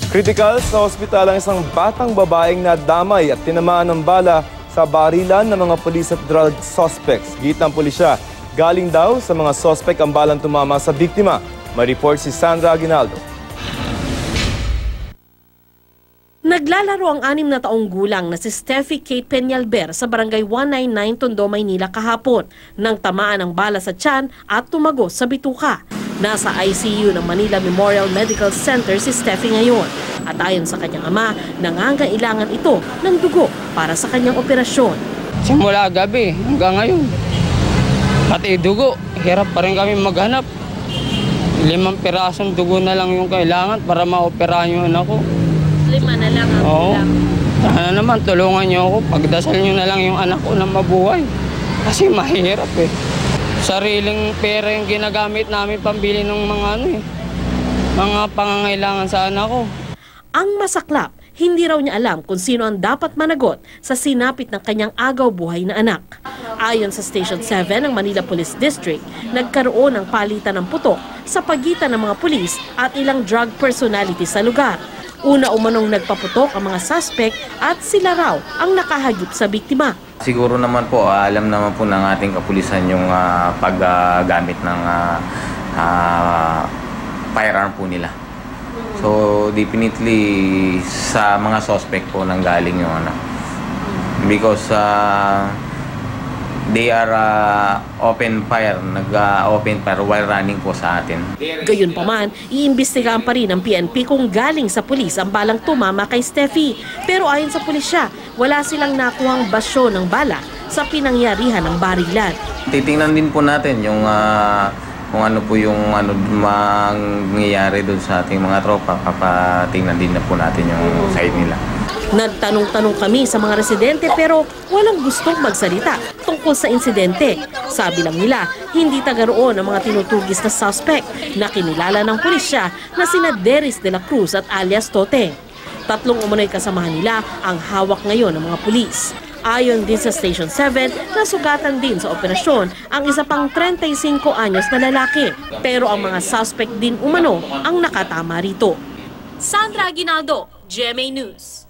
Kritikal sa ospital ang isang batang babaeng nadamay at tinamaan ng bala sa barilan ng mga pulis at drug suspects. Gitang pulisya, galing daw sa mga suspect ang balang tumama sa biktima. May report si Sandra Aguinaldo. Naglalaro ang 6 na taong gulang na si Steffi Kate Peñalver sa barangay 199 Tondo, Maynila kahapon nang tamaan ng bala sa tiyan at tumago sa bituka. Nasa ICU ng Manila Memorial Medical Center si Steffi ngayon at ayon sa kanyang ama, nangangailangan ito ng dugo para sa kanyang operasyon. Simula gabi hanggang ngayon, pati dugo, hirap pa rin kami maghanap. 5 pirasong dugo na lang yung kailangan para maoperahan yung anak ko. 5 na lang ang kulang. Sana naman tulungan niyo ako. Pagdasal niyo na lang yung anak ko na mabuhay. Kasi mahirap eh. Sariling pera yung ginagamit namin pambili ng mga pangangailangan sa anak ko. Ang masaklap, hindi raw niya alam kung sino ang dapat managot sa sinapit ng kanyang agaw buhay na anak. Ayon sa Station 7 ng Manila Police District, nagkaroon ng palitan ng putok sa pagitan ng mga pulis at ilang drug personality sa lugar. Una umanong nagpaputok ang mga suspect at sila raw ang nakahagip sa biktima. Siguro naman po, alam naman po ng ating kapulisan yung paggamit ng firearm po nila. So definitely sa mga suspect po nanggaling yung because they are open fire, nag-open fire while running po sa atin. Gayunpaman, iimbestigahan pa rin ng PNP kung galing sa pulis ang balang tumama kay Steffi. Pero ayon sa pulisya, wala silang nakuhang basyo ng bala sa pinangyarihan ng barilan. Titingnan din po natin yung kung ano po yung mangyayari doon sa ating mga tropa. Papatingnan din na po natin yung side nila. Nagtanong-tanong kami sa mga residente pero walang gustong magsalita tungkol sa insidente. Sabi lang nila, hindi taga roon ang mga tinutugis na suspect na kinilala ng pulisya na sina Deris de la Cruz at alias Tote. 3 umano'y kasamahan nila ang hawak ngayon ng mga pulis. Ayon din sa Station 7, nasugatan din sa operasyon ang isa pang 35 anyos na lalaki. Pero ang mga suspect din umano ang nakatama rito. Sandra Aguinaldo, GMA News.